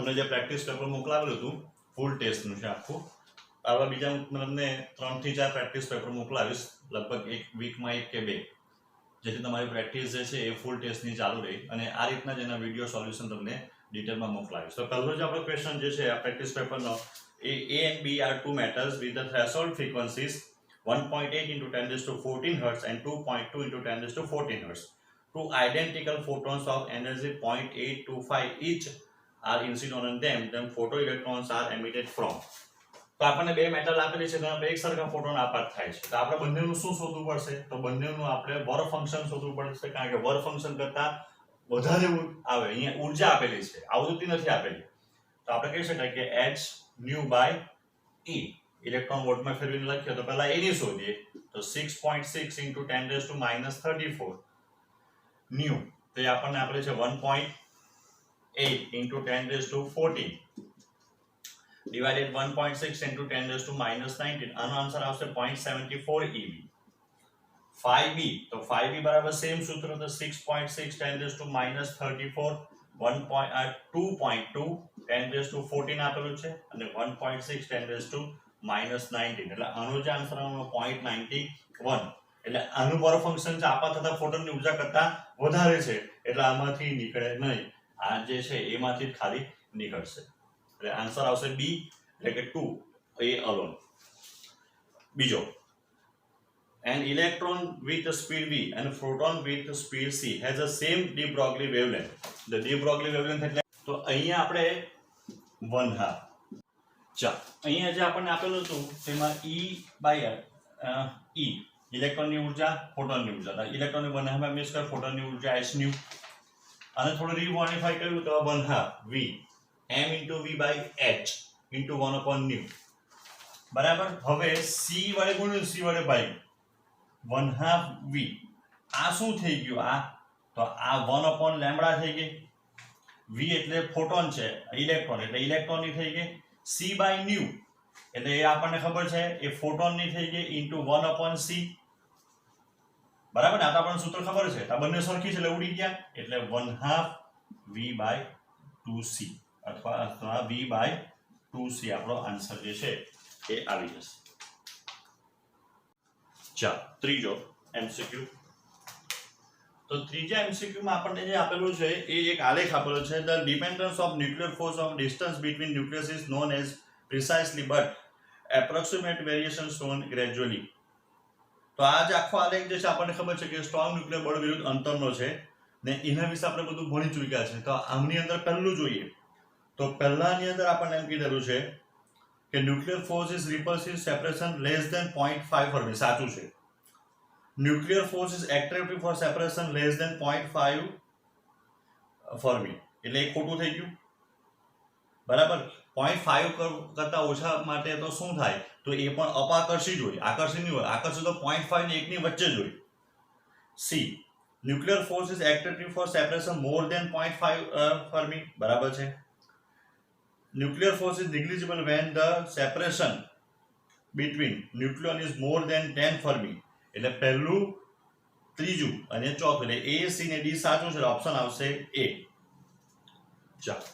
તમને જે practice paper મોકલાવેલું હતું ફૂલ ટેસ્ટનું છે આખું. આવા બીજા તમને 3 થી 4 પ્રેક્ટિસ પેપર મોકલાવીશ લગભગ એક વીકમાં 1 કે 2, જેથી તમારી પ્રેક્ટિસ જે છે એ ફૂલ ટેસ્ટની ચાલુ રહે અને આ રીતના જ એના વિડીયો સોલ્યુશન તમને ડિટેલમાં મોકલાવીશ. તો પહેલો જ આપણો ક્વેશ્ચન જે છે આ practice પેપરનો, A and B are two metals with the threshold frequencies 1.8 into 10 raised to 14 Hz and 2.2 into 10 raised to 14 Hz. Two identical photons of energy 0.825 each are incident on them. Then photoelectrons are emitted from. તો આપણને બે metal આપેલી છે, તેના એક સરખા photon આપાત થાય છે. તો આપણે બંનેનું શું શોધવું પડશે? તો બંનેનું આપણે વર્ક ફંક્શન શોધવું પડશે, કારણ કે વર્ક ફંક્શન કરતા વધારે આવે. અહીંયા ઊર્જા આપેલી છે, આવૃત્તિ નથી આપેલી. તો આપણે કહી શકાય કે h nu by e. Electron વોલ્ટમાં ફેરવીને લખીએ તો પહેલા e ની શોધીએ. તો 6.6 into 10 raised to -34 nu, તો એ આપણને આપેલ છે 1.8 into 10 raised to 14 divided 1.6 into 10 raised to -19. આનો આન્સર આવશે 0.74 eV. 5b, તો 5b બરાબર સેમ સૂત્ર, તો 6.6 10 raised to -34 2.2 10 raised to 14 આપેલું છે અને 1.6 10 raised to -19, એટલે આનો જે આન્સર આવવાનો 0.91. એટલે આનું વર્ક ફંક્શન છે આપાત થતા ફોટોનની ઊર્જા કરતા વધારે છે, એટલે આમાંથી નીકળે નહીં. આ જે છે એમાંથી જ ખાલી નીકળશે, એટલે આન્સર આવશે બી, એટલે કે 2 a અલોન. બીજો, an electron with speed v and proton with speed c has the same de Broglie wavelength. The de Broglie wavelength એટલે તો અહીંયા આપણે 1/2. ચાલ અહીંયા જે આપણને આપેલું હતું તેમાં e બાય e ઇલેક્ટ્રોનની ઊર્જા, ફોટોનની ઊર્જા. ઇલેક્ટ્રોનની 1/2 m², ફોટોનની ઊર્જા h nu. અને થોડું રીમોડિફાઈ કર્યું તો 1/2 v m into v by h into 1/nu. બરાબર. હવે c વડે ગુણ્યું, c વડે ભાગ્યું, 1/2 v. આ શું થઈ ગયું? આ તો આ 1/λ થઈ ગઈ. v એટલે ફોટોન છે, ઇલેક્ટ્રોન એટલે ઇલેક્ટ્રોનની થઈ ગઈ. c by nu એટલે એ આપણને ખબર છે એ ફોટોનની થઈ ગઈ into 1/c. બરાબર ને? આ તો આપણને સૂત્ર ખબર છે, આ બંને સરખી છે એટલે ઉડી ગયા, એટલે 1/2 v by 2c અથવા v by 2c આપણો આન્સર જે છે એ આવી જશે. ચાલો ત્રીજો એમસીક્યુ. તો ત્રીજા એમસીક્યુ માં આપણને જે આપેલું છે એ એક આલેખ આપેલો છે. The dependence of nuclear force of distance between nucleus is known as precisely but approximate variation shown gradually. તો આ જે આખો આલેખ જે છે આપણને ખબર છે કે સ્ટ્રોંગ ન્યુક્લિયર બળ વિરુદ્ધ અંતરનો છે ને એના વિશે આપણે બધું ભણી ચૂક્યા છે. તો આમની અંદર પહેલું જોઈએ તો પહેલાની અંદર આપણને એમ કીધેલું છે કે nuclear force is repulsive separation less than 0.5 fermi. સાચું છે. Nuclear force is attractive for separation less than 0.5 fermi, એટલે એ ખોટું થઈ ગયું. બરાબર. 0.5 કરતા ઓછા માટે તો શું થાય? તો એ પણ અપાકર્ષી જ હોય, આકર્ષી નહીં હોય. આકર્ષી તો 0.5 ને 1 ની વચ્ચે જ હોય. See, nuclear force is attractive for separation more than 0.5 fermi. બરાબર છે. Nuclear force is negligible when the separation between nucleon is more than 10 fermi. એટલે પહેલું, ત્રીજું અને ચોથું, એટલે એ, સી ને ડી સાચું છે, ઓપ્શન આવશે એ. ચાલો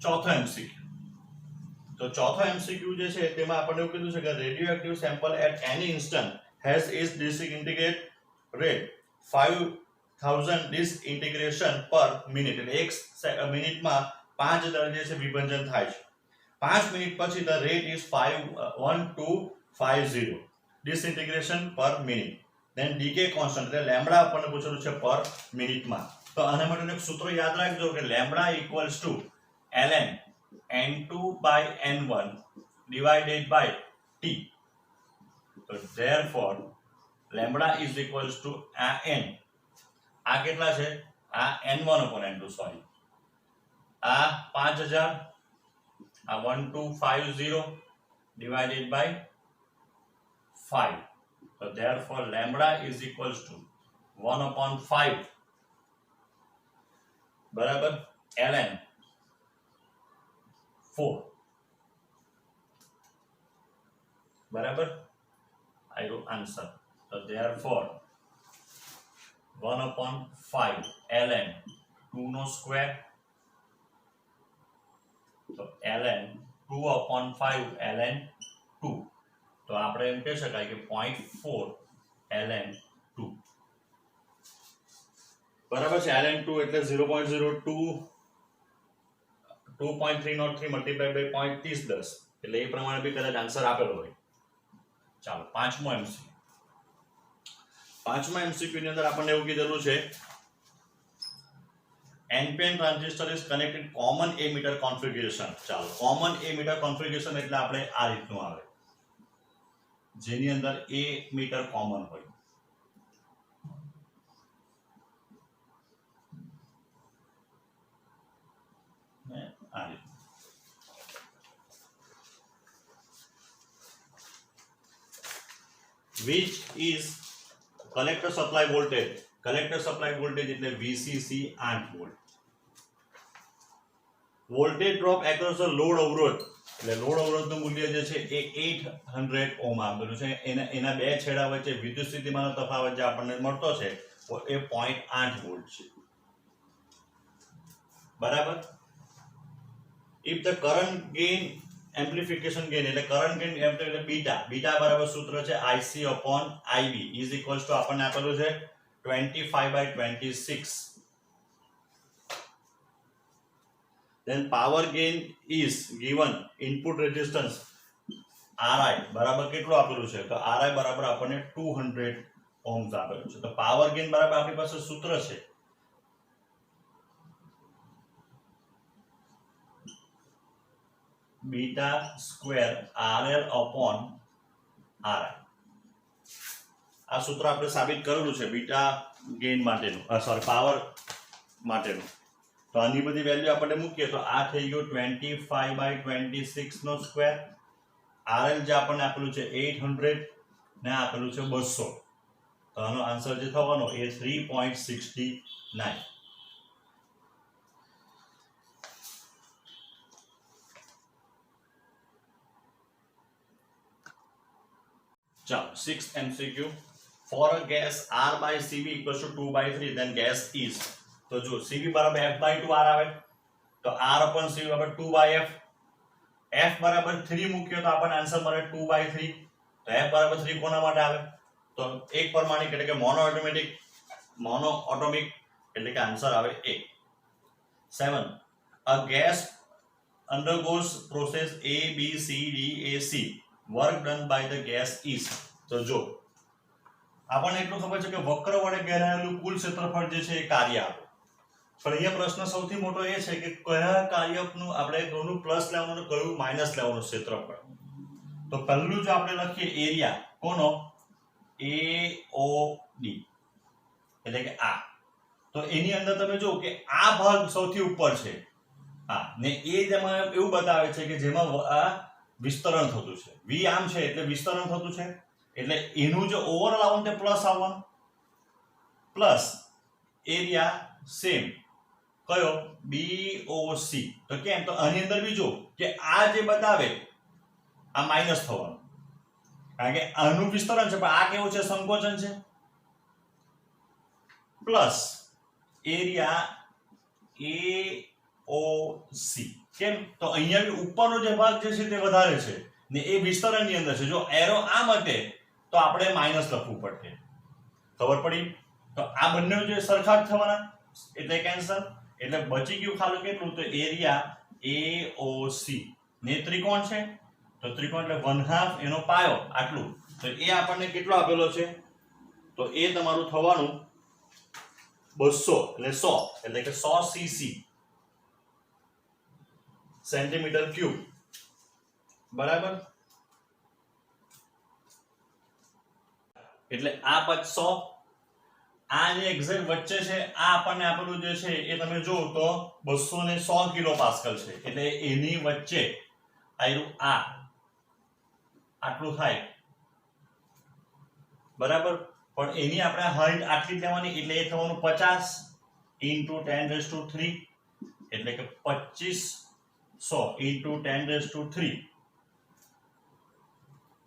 ચોથો એમસીક્યુ. તો ચોથો એમસીક્યુ જે છે તેમાં આપણને એવું કીધું છે કે radioactive sample at any instant has is disintegrate rate 5000 disintegration per minute. એટલે એક મિનિટમાં 5 દર જે છે વિભાજન થાય છે. 5 મિનિટ પછી the rate is 1250 disintegration per minute. Then decay constant એટલે લેમ્બડા આપણને પૂછેલું છે પર મિનિટમાં. તો આના માટેનું એક સૂત્ર યાદ રાખજો કે lambda equals to ln n2 by n1 divided by t. તો therefore lambda is equals to n. આ કેટલા છે? આ n1 upon n2, સોરી. આ 5000, આ 1250 divided by 5. So therefore lambda is equals to 1/5 બરાબર ln 4 બરાબર. આયો આન્સર. So therefore 1/5 ln 2 નો સ્ક્વેર તો ln 2/5 ln 2, તો આપણે એમ કહી શકાય કે 0.4 ln 2, બરાબર છે. ln 2 એટલે 0.02 2.303 મલ્ટીપ્લાઇડ બાય 0.3010, એટલે એ પ્રમાણે બી કદાચ આન્સર આપેલો હોય. ચાલો પાંચમો એમસીક્યુ ની અંદર આપણને એવું કીધેલું છે NPN transistor is connected common emitter configuration. ચાલો કોમન એમીટર કોન્ફિગરેશન એટલે આપણે આ રીતનું આવે, જેની અંદર એ મીટર કોમન હોય. આ રીત which is collector supply voltage. Collector supply voltage એટલે VCC 8 volt. Voltage drop across the load અવરોધ, એટલે લોડ અવરોધનું મૂલ્ય જે છે એ 800 ઓહ્મ આપેલું છે. એના બે છેડા વચ્ચે વિદ્યુત સ્થિતિમાનનો તફાવત જે આપણને મળતો છે એ 0.8 વોલ્ટ છે. બરાબર. if the current gain amplification gain એટલે કરંટ ગેઇન એટલે બીટા બરાબર સૂત્ર છે IC/IB is equals to આપણને આપેલું છે 25/26. then power gain is given input resistance RI બરાબર કેટલું આપેલું છે, તો RI બરાબર આપણને 200 ohms આપેલું છે. તો પાવર ગેઇન બરાબર આપણી પાસે સૂત્ર છે બીટા સ્ક્વેર RL/RI. આ સૂત્ર આપણે સાબિત કરેલું છે બીટા ગેઇન માટેનું, પાવર માટેનું. તો આની બધી વેલ્યુ આપણે મૂકીએ તો આ થઈ ગયો 25/26 નો સ્ક્વેર. RL જે આપણને આપેલું છે 800 ને આપેલું છે 200, તો આનો આન્સર જે થવાનો એ 3.69. ચાલો 6th MCQ. for a gas R by Cv equals to 2/3 then gas is, તો જો Cv બરાબર F/2 R આવે તો R/Cv બરાબર 2/F. F બરાબર 3 મૂક્યો તો આપણને આન્સર મળે 2/3. તો F બરાબર 3 કોના માટે આવે, તો એક પરમાણિક એટલે કે મોનો એટોમિક એટલે કે આન્સર આવે 1. 7 a gas undergoes process A B C D A C, work done by the gas is. તો જો આપણને એટલું ખબર છે કે વક્ર વડે ઘેરાયેલું કુલ ક્ષેત્રફળ જે છે એ કાર્ય આપે, પણ અહીંયા પ્રશ્ન સૌથી મોટો એ છે કે કયા કાર્યનું આપણે કયું પ્લસ લેવાનું અને કયું માઇનસ લેવાનું ક્ષેત્રફળ. તો પહેલું જો આપણે લખીએ એરિયા કોનો AOD એટલે કે આ, તો એની અંદર તમે જો કે આ ભાગ સૌથી ઉપર છે હા, ને એ જેમાં એવું બતાવે છે કે જેમાં આ વિસ્તરણ થતું છે. V આમ છે એટલે વિસ્તરણ થતું છે, એટલે એનું જે ઓવરઓલ આવવાનું તે પ્લસ આવવાનું, પ્લસ એરિયા સેમ કયો BOC. તો કેમ, તો આની અંદર બીજો કે આ જે બતાવે આ માઈનસ થવાનું, કારણ કે આનું વિસ્તરણ છે પણ આ કેવું છે સંકોચન છે, પ્લસ એરિયા AOC. કેમ, તો અહીંયા બી ઉપરનો જે ભાગ જે છે તે વધારે છે ને એ વિસ્તરણની અંદર છે. જો એરો આમ હતે તો આપણે માઈનસ લખવું પડશે. ખબર પડી? તો આ બંને જે સરખા જ થવાના એટલે કેન્સલ, એટલે બચી ગયું ખાલી કેટલું, તો એરિયા AOC ને ત્રિકોણ છે તો ત્રિકોણ એટલે 1/2 એનો પાયો આટલું, તો એ આપણને કેટલો આપેલો છે, તો એ તમારું થવાનું 200 એટલે 100 એટલે કે 100 cc સેન્ટીમીટર ક્યુબ. બરાબર. એટલે આ 100 આ જે એક્ઝેક્ટ વચ્ચે છે આ આપણને આપેલું જે છે એ તમે જો તો 200 કિલો પાસ્કલ છે, એટલે એની વચ્ચે આયરું આ આટલું થાય. બરાબર. પણ એની આપણે હાઈટ આટલી લેવાની એટલે એ થવાનું 50 × 10⁻³ એટલે કે 2500 × 10⁻³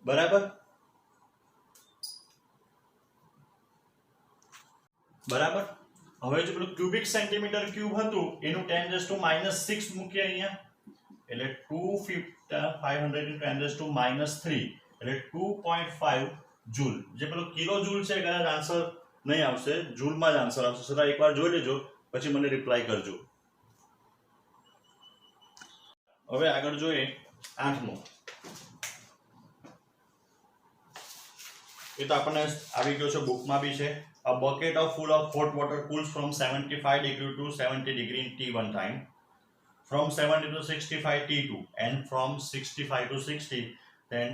બરાબર. બરાબર. હવે જો પેલું ક્યુબિક સેન્ટીમીટર ક્યુબ હતું એનું 10⁻⁻6 મૂકીએ અહીંયા, એટલે 500 into 10⁻³ એટલે 2.5 જૂલ. જે પેલો કિલો જૂલ છે કદાચ આન્સર નહીં આવશે, જૂલમાં જ આન્સર આવશે. છતાં એકવાર જોઈ લેજો પછી મને રિપ્લાય કરજો. હવે આગળ જોઈએ 8મો. એ તો આપણને આવી ગયો છે, બુકમાં બી છે. A bucket of full of hot water cools from 75 degree to 70 degree in T1 time, from 70 to 65 T2, and from 65 to 60 then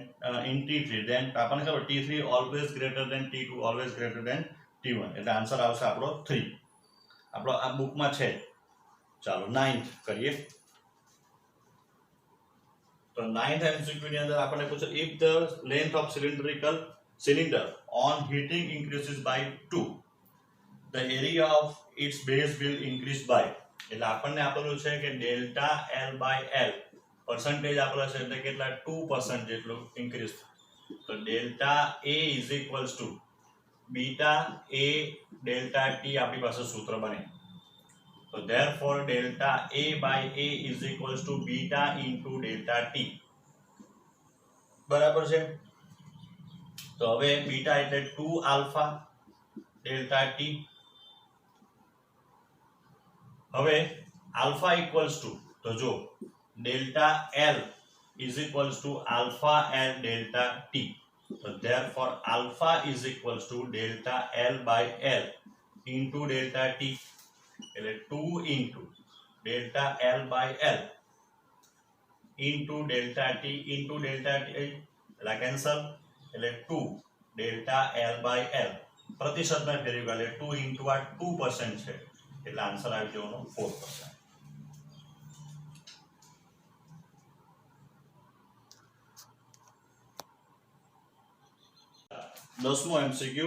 in T3. Then આપણને ખબર T3 always greater than T2, always greater than T1. એટલે answer આવશે આપણો 3. આપણો આ બુકમાં છે. ચાલો 9th કરીએ. તો 9th MCQ ની અંદર આપણને પૂછે if the length of cylinder on heating increases by 2, the area of its base will increase by. એટલે આપણને આપેલું છે કે delta L by L percentage આપેલો છે એટલે કેટલા 2% જેટલું ઇન્ક્રીઝ. તો delta A is equals to beta A delta T આપણી પાસે સૂત્ર બને. તો therefore delta A by A is equals to beta into delta T. બરાબર છે. તો હવે બીટા એટલે 2 આલ્ફા ડેલ્ટા T. હવે આલ્ફા ઇક્વલ્સ ટુ, તો જો delta L is equals to alpha L delta T. So therefore alpha is equals to delta L by L into delta T. એટલે 2 into delta L by L into delta T into delta T એટલે cancel. એટલે 2 delta L by L પ્રતિશતમાં ફેરવી ગયો એટલે 2 into આ 2% છે એટલે answer આવી જવાનો 4%. દસમો MCQ.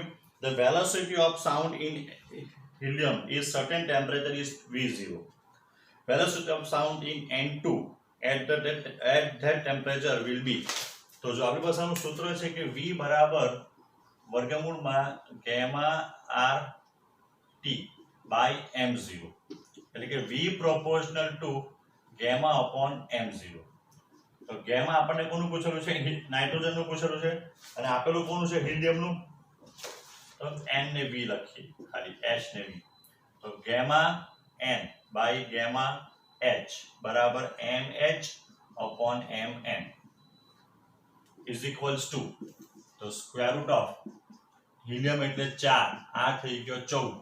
The velocity of sound in helium is certain temperature is V0. Velocity of sound in N2 at that temperature will be. તો જો આપણી પાસે આનું સૂત્ર છે કે V બરાબર વર્ગમૂળમાં gamma RT by M0. એટલે કે V proportional to gamma upon M0. તો ગેમા આપણને કોનું પૂછેલું છે? નાઇટ્રોજનનું પૂછેલું છે. અને આપેલું કોનું છે? હિલિયમનું. તો N ને V લખીએ, ખાલી H ને V. તો gamma N by gamma H બરાબર MH upon MN is equals to, તો સ્ક્વેર રૂટ ઓફ હિલિયમ એટલે 4, આ થઈ ગયો 14.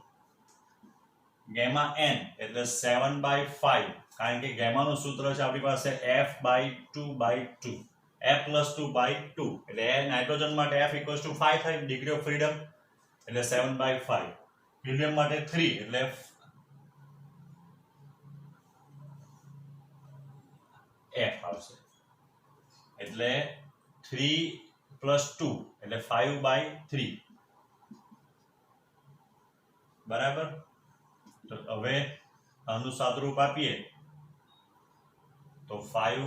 ગેમા N એટલે 7/5, કારણ કે ગેમાનું સૂત્ર છે આપણી પાસે F/2/2, F+2/2. એટલે નાઇટ્રોજન માટે F = 5 થાય, ડિગ્રી ઓફ ફ્રીડમ એટલે 7/5. હિલિયમ માટે 3 એટલે F આવશે. એટલે 3 + 2 એટલે 5/3. બરાબર. તો હવે આનું સાદુરૂપ આપીએ તો 5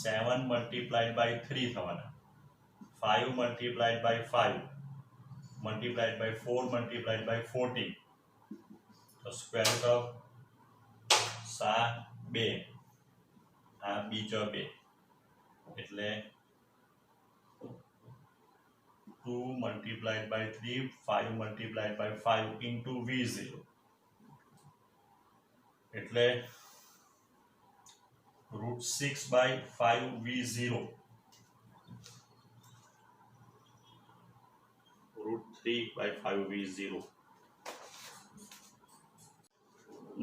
7 multiplied by 3 થવાના, 5 multiplied by 5 multiplied by 4 multiplied by 14. તો સ્ક્વેર રૂટ ઓફ 2 આ બીજો 2 એટલે 2 multiplied by 3 5 multiplied by 5 into V0 એટલે √6/5 V0, √3/5 V0.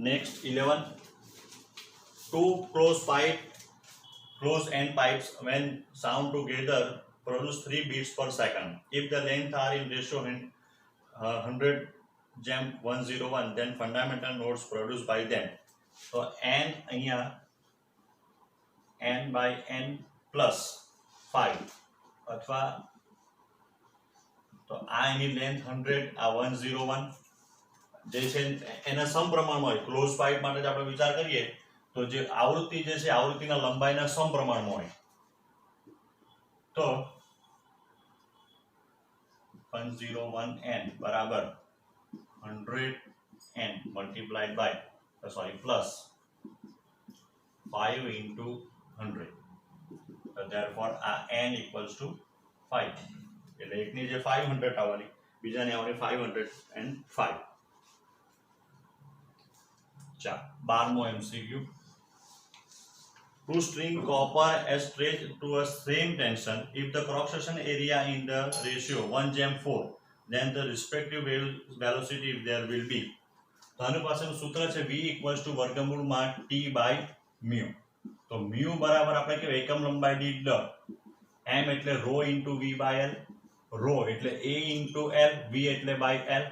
Next 11. Two closed end pipes when sound together produce 3 beats per second. If the length are in ratio 100:101, then fundamental notes produced by them. So n અહીંયા n by n plus 5 અથવા તો આ એની length 100, આ 101 જે છે એના સમપ્રમાણમાં હોય. ક્લોઝ પાઇપ માટે આપણે વિચાર કરીએ તો જે આવૃત્તિ જે છે આવૃત્તિના લંબાઈના સમપ્રમાણમાં હોય. તો 101n બરાબર 100n multiplied by plus 5 into 100. So therefore આ n equals to 5. એટલે એકની જે 500 આવવાની, બીજાની આવવાની 505. ચાલો 12મો MCQ. To string copper as stretched to a same tension, if the cross section area in the ratio 1:4, then the respective velocity there will be. તો આનું પાછળનું સૂત્ર છે v equals to વર્ગમૂળમાં t by mu. તો mu બરાબર આપણે કહેવાય એકમ લંબાઈ દીઠ દર, m એટલે rho into v by l, rho એટલે a into l, v એટલે by l.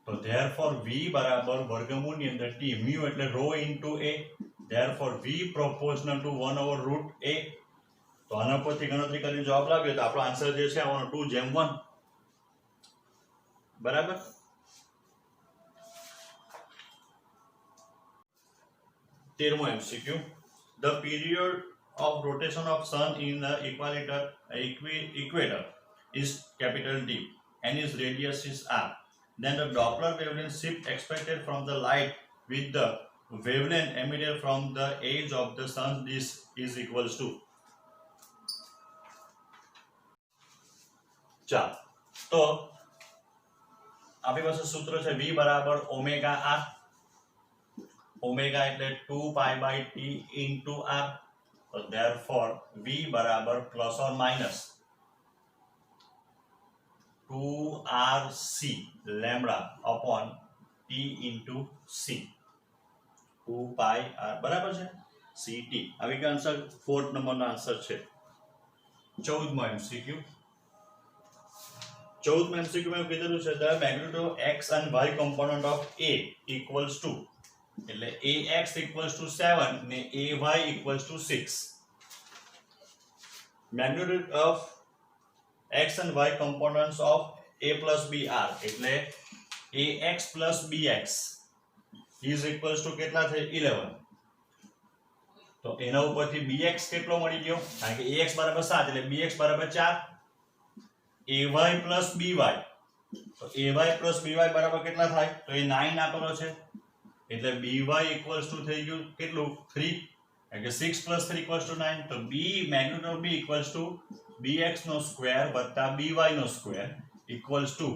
તો therefore v બરાબર વર્ગમૂળની અંદર t, mu એટલે rho into a, therefore v proportional to 1/√a. તો આના પરથી ગણતરી કરીને જવાબ લાવ્યો તો આપણો આન્સર જે છે આવવાનો 2:1. બરાબર. 13મો MCQ. The period of rotation of sun in the equator is capital D and its radius is r. Then the Doppler wavelength shift expected from the light with the wavelength emitted from the edge of the sun's disk is equals to. ચાલો તો આપણી પાસે સૂત્ર છે v બરાબર omega r. Omega એટલે 2π/t into r. So therefore v બરાબર plus or minus 2rc lambda upon t into c. 2πr બરાબર છે ct. આવી ગયો આન્સર. 4th નંબરનો આન્સર છે. 14મો MCQ. 14મો MCQ માં કીધેલું છે the magnitude of x and y component of a equals to, એટલે ax equals to 7 ને ay equals to 6. magnitude of x and y components of a plus b are, એટલે ax plus bx is equals to કેટલા થાય 11. તો એના ઉપરથી bx કેટલો મળી ગયો, કારણ કે ax બરાબર 7 એટલે bx બરાબર 4. ay plus by, તો ay plus by બરાબર કેટલા થાય, તો એ 9 આપેલો છે એટલે by equals to થઈ ગયું કેટલું 3, એટલે 6 plus 3 equals to 9. તો b magnitude of b equals to bx નો સ્ક્વેર વત્તા by નો સ્ક્વેર equals to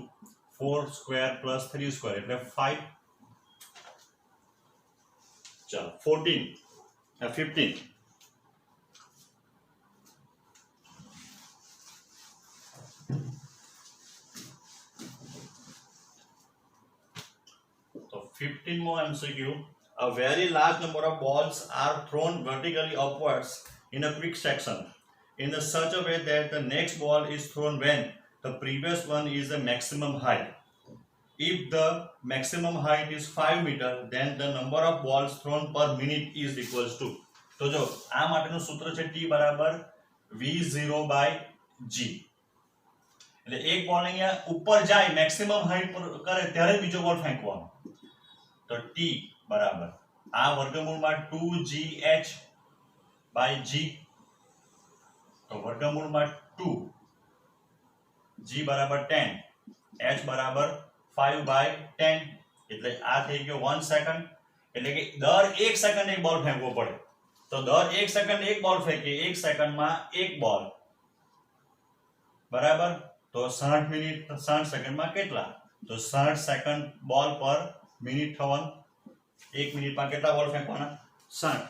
4 square plus 3 square એટલે 5. ચાલો 15. So 15mo MCQ. A very large number of balls are thrown vertically upwards in a quick section in such a way that the next ball is thrown when the previous one is the maximum height. If the maximum height is 5 meter, then the number of balls thrown per minute is equals to. તો જો આ માટેનું સૂત્ર છે t બરાબર v0/g. એટલે એક બોલ અહીંયા ઉપર જાય મેક્સિમમ હાઈટ પર કરે ત્યારે બીજો બોલ ફેંકવાનો. તો t બરાબર આ વર્ગમૂળમાં 2gh/g. તો વર્ગમૂળમાં 2 g બરાબર 10, h બરાબર 5/10 એટલે આ થઈ ગયો 1 સેકન્ડ. એટલે કે દર 1 સેકન્ડ એક બોલ ફેંકવો પડે. તો દર 1 સેકન્ડ એક બોલ ફેંકે, 1 સેકન્ડમાં એક બોલ બરાબર. તો 60 મિનિટ 60 સેકન્ડમાં કેટલા, તો 60 સેકન્ડ બોલ પર મિનિટ થવાનું. 1 મિનિટમાં કેટલા બોલ ફેંકવાના 60.